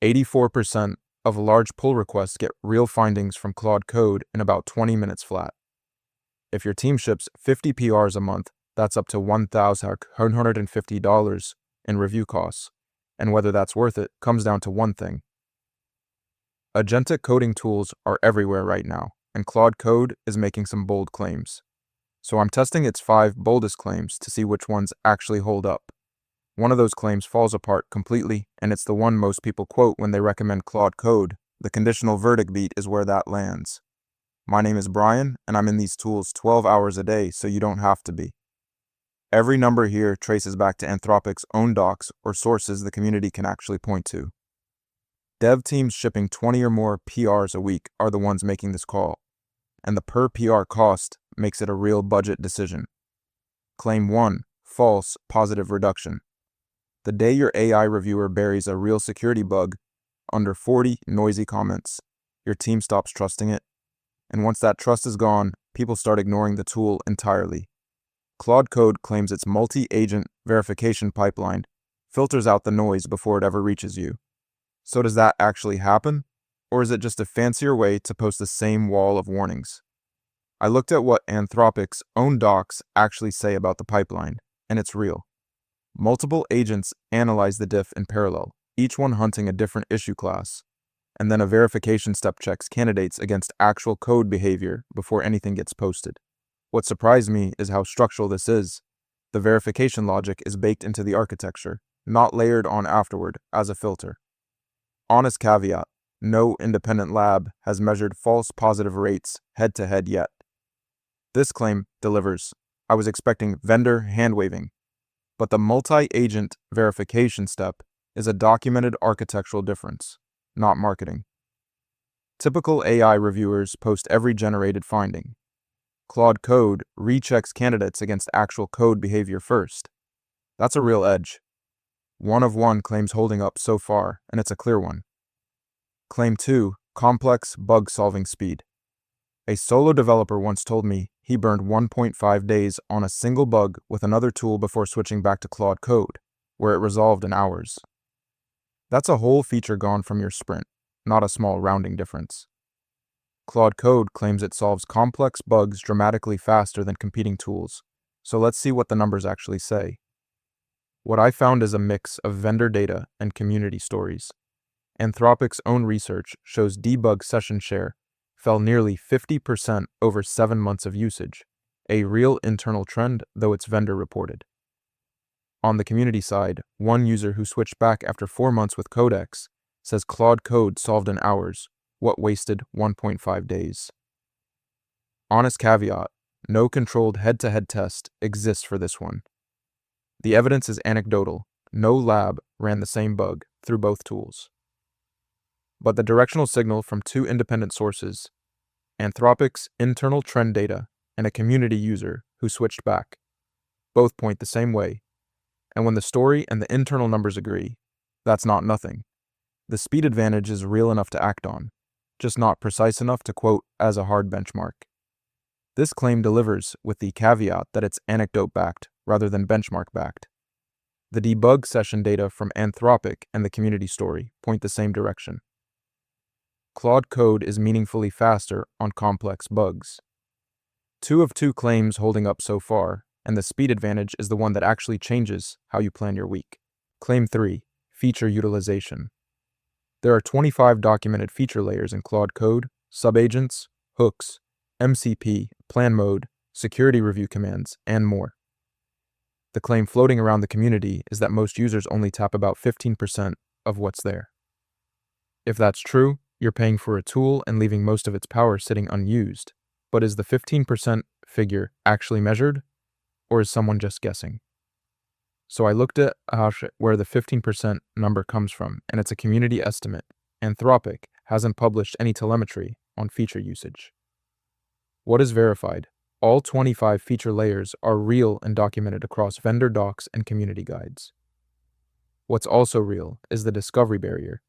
84% of large pull requests get real findings from Claude Code in about 20 minutes flat. If your team ships 50 PRs a month, that's up to $1,150 in review costs. And whether that's worth it comes down to one thing. Agentic coding tools are everywhere right now, and Claude Code is making some bold claims. So I'm testing its 5 boldest claims to see which ones actually hold up. One of those claims falls apart completely, and it's the one most people quote when they recommend Claude Code. The conditional verdict beat is where that lands. My name is Brian, and I'm in these tools 12 hours a day, so you don't have to be. Every number here traces back to Anthropic's own docs or sources the community can actually point to. Dev teams shipping 20 or more PRs a week are the ones making this call, and the per PR cost makes it a real budget decision. Claim 1, false positive reduction. The day your AI reviewer buries a real security bug under 40 noisy comments, your team stops trusting it. And once that trust is gone, people start ignoring the tool entirely. Claude Code claims its multi-agent verification pipeline filters out the noise before it ever reaches you. So does that actually happen? Or is it just a fancier way to post the same wall of warnings? I looked at what Anthropic's own docs actually say about the pipeline, and it's real. Multiple agents analyze the diff in parallel, each one hunting a different issue class, and then a verification step checks candidates against actual code behavior before anything gets posted. What surprised me is how structural this is. The verification logic is baked into the architecture, not layered on afterward as a filter. Honest caveat, no independent lab has measured false positive rates head-to-head yet. This claim delivers. I was expecting vendor hand-waving, but the multi-agent verification step is a documented architectural difference, not marketing. Typical AI reviewers post every generated finding. Claude Code rechecks candidates against actual code behavior first. That's a real edge. One of one claims holding up so far, and it's a clear one. Claim 2, complex bug-solving speed. A solo developer once told me he burned 1.5 days on a single bug with another tool before switching back to Claude Code, where it resolved in hours. That's a whole feature gone from your sprint, not a small rounding difference. Claude Code claims it solves complex bugs dramatically faster than competing tools, so let's see what the numbers actually say. What I found is a mix of vendor data and community stories. Anthropic's own research shows debug session share fell nearly 50% over 7 months of usage, a real internal trend, though it's vendor reported. On the community side, one user who switched back after 4 months with Codex says Claude Code solved in hours what wasted 1.5 days. Honest caveat, no controlled head-to-head test exists for this one. The evidence is anecdotal. No lab ran the same bug through both tools. But the directional signal from 2 independent sources, Anthropic's internal trend data and a community user who switched back, both point the same way. And when the story and the internal numbers agree, that's not nothing. The speed advantage is real enough to act on, just not precise enough to quote as a hard benchmark. This claim delivers with the caveat that it's anecdote-backed rather than benchmark-backed. The debug session data from Anthropic and the community story point the same direction. Claude Code is meaningfully faster on complex bugs. 2 of 2 claims holding up so far, and the speed advantage is the one that actually changes how you plan your week. Claim 3, feature utilization. There are 25 documented feature layers in Claude Code, subagents, hooks, MCP, plan mode, security review commands, and more. The claim floating around the community is that most users only tap about 15% of what's there. If that's true, you're paying for a tool and leaving most of its power sitting unused. But is the 15% figure actually measured, or is someone just guessing? So I looked at where the 15% number comes from, and it's a community estimate. Anthropic hasn't published any telemetry on feature usage. What is verified? All 25 feature layers are real and documented across vendor docs and community guides. What's also real is the discovery barrier.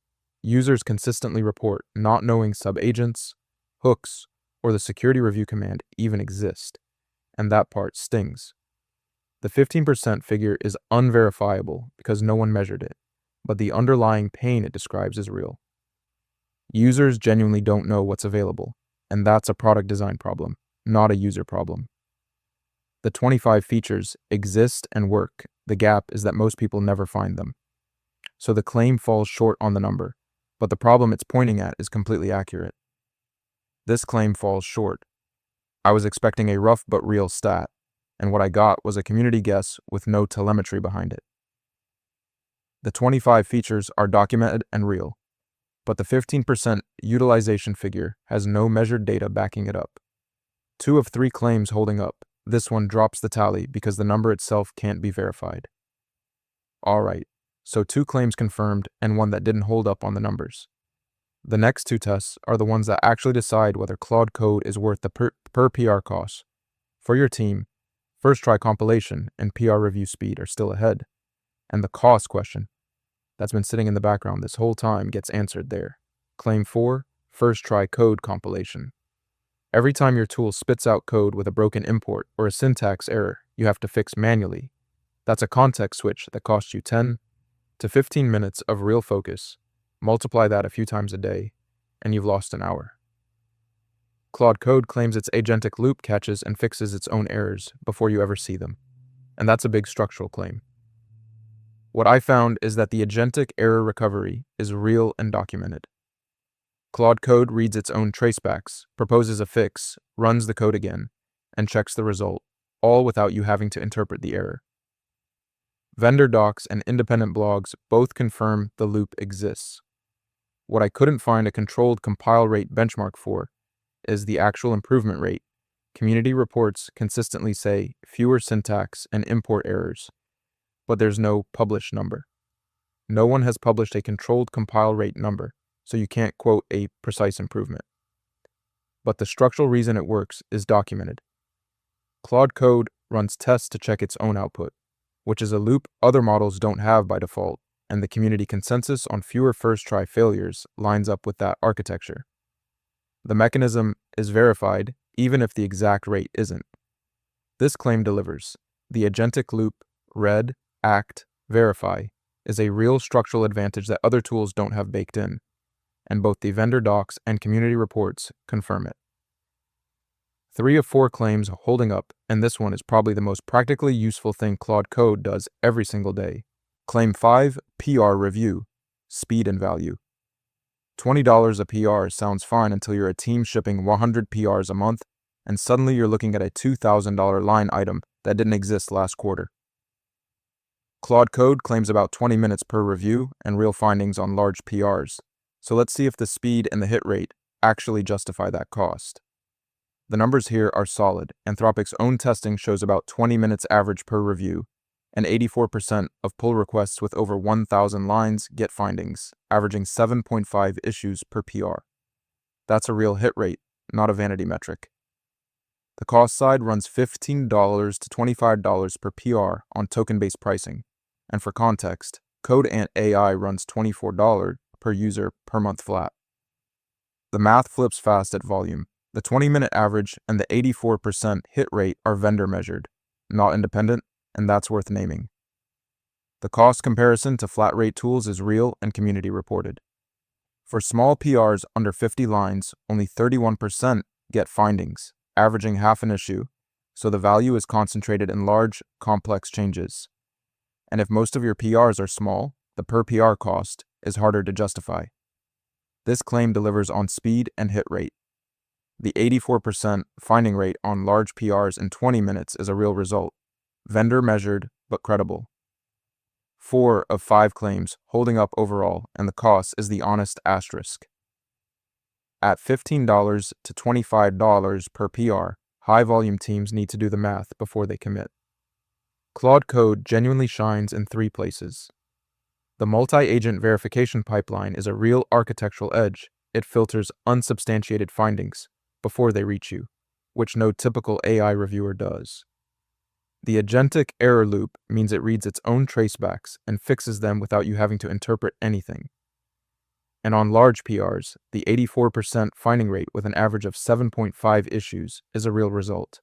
Users consistently report not knowing subagents, hooks, or the security review command even exist, and that part stings. The 15% figure is unverifiable because no one measured it, but the underlying pain it describes is real. Users genuinely don't know what's available, and that's a product design problem, not a user problem. The 25 features exist and work. The gap is that most people never find them. So the claim falls short on the number, but the problem it's pointing at is completely accurate. This claim falls short. I was expecting a rough but real stat, and what I got was a community guess with no telemetry behind it. The 25 features are documented and real, but the 15% utilization figure has no measured data backing it up. 2 of 3 claims holding up. This one drops the tally because the number itself can't be verified. Alright, so 2 claims confirmed and one that didn't hold up on the numbers. The next 2 tests are the ones that actually decide whether Claude Code is worth the per PR cost. For your team, first try compilation and PR review speed are still ahead, and the cost question that's been sitting in the background this whole time gets answered there. Claim 4, first try code compilation. Every time your tool spits out code with a broken import or a syntax error you have to fix manually, that's a context switch that costs you 10 to 15 minutes of real focus. Multiply that a few times a day, and you've lost an hour. Claude Code claims its agentic loop catches and fixes its own errors before you ever see them, and that's a big structural claim. What I found is that the agentic error recovery is real and documented. Claude Code reads its own tracebacks, proposes a fix, runs the code again, and checks the result, all without you having to interpret the error. Vendor docs and independent blogs both confirm the loop exists. What I couldn't find a controlled compile rate benchmark for is the actual improvement rate. Community reports consistently say fewer syntax and import errors, but there's no published number. No one has published a controlled compile rate number, so you can't quote a precise improvement. But the structural reason it works is documented. Claude Code runs tests to check its own output, which is a loop other models don't have by default, and the community consensus on fewer first-try failures lines up with that architecture. The mechanism is verified, even if the exact rate isn't. This claim delivers. The agentic loop, read, act, verify, is a real structural advantage that other tools don't have baked in, and both the vendor docs and community reports confirm it. 3 of 4 claims holding up, and this one is probably the most practically useful thing Claude Code does every single day. Claim 5, PR review, speed and value. $20 a PR sounds fine until you're a team shipping 100 PRs a month, and suddenly you're looking at a $2,000 line item that didn't exist last quarter. Claude Code claims about 20 minutes per review and real findings on large PRs. So let's see if the speed and the hit rate actually justify that cost. The numbers here are solid. Anthropic's own testing shows about 20 minutes average per review, and 84% of pull requests with over 1,000 lines get findings, averaging 7.5 issues per PR. That's a real hit rate, not a vanity metric. The cost side runs $15 to $25 per PR on token-based pricing, and for context, Code AI runs $24 per user per month flat. The math flips fast at volume. The 20-minute average and the 84% hit rate are vendor measured, not independent, and that's worth naming. The cost comparison to flat rate tools is real and community reported. For small PRs under 50 lines, only 31% get findings, averaging half an issue, so the value is concentrated in large, complex changes. And if most of your PRs are small, the per PR cost is harder to justify. This claim delivers on speed and hit rate. The 84% finding rate on large PRs in 20 minutes is a real result, vendor measured but credible. 4 of 5 claims holding up overall, and the cost is the honest asterisk. At $15 to $25 per PR, high-volume teams need to do the math before they commit. Claude Code genuinely shines in 3 places. The multi-agent verification pipeline is a real architectural edge. It filters unsubstantiated findings before they reach you, which no typical AI reviewer does. The agentic error loop means it reads its own tracebacks and fixes them without you having to interpret anything. And on large PRs, the 84% finding rate with an average of 7.5 issues is a real result.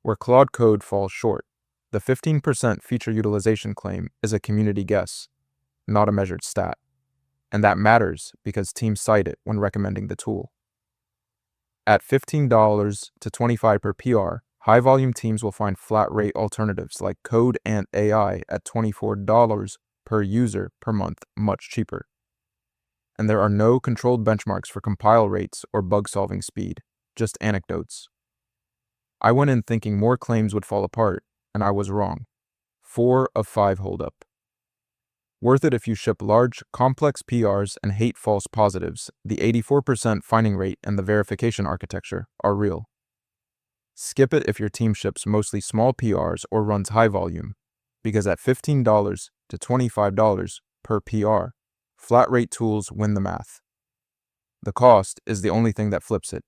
Where Claude Code falls short, the 15% feature utilization claim is a community guess, not a measured stat. And that matters because teams cite it when recommending the tool. At $15 to $25 per PR, high-volume teams will find flat-rate alternatives like Code and AI at $24 per user per month much cheaper. And there are no controlled benchmarks for compile rates or bug-solving speed, just anecdotes. I went in thinking more claims would fall apart, and I was wrong. 4 of 5 hold up. Worth it if you ship large, complex PRs and hate false positives. The 84% finding rate and the verification architecture are real. Skip it if your team ships mostly small PRs or runs high volume, because at $15 to $25 per PR, flat rate tools win the math. The cost is the only thing that flips it.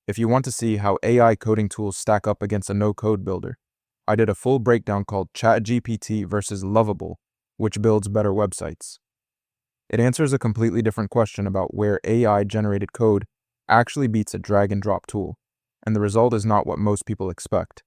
If you want to see how AI coding tools stack up against a no-code builder, I did a full breakdown called ChatGPT versus Lovable, which builds better websites. It answers a completely different question about where AI-generated code actually beats a drag-and-drop tool, and the result is not what most people expect.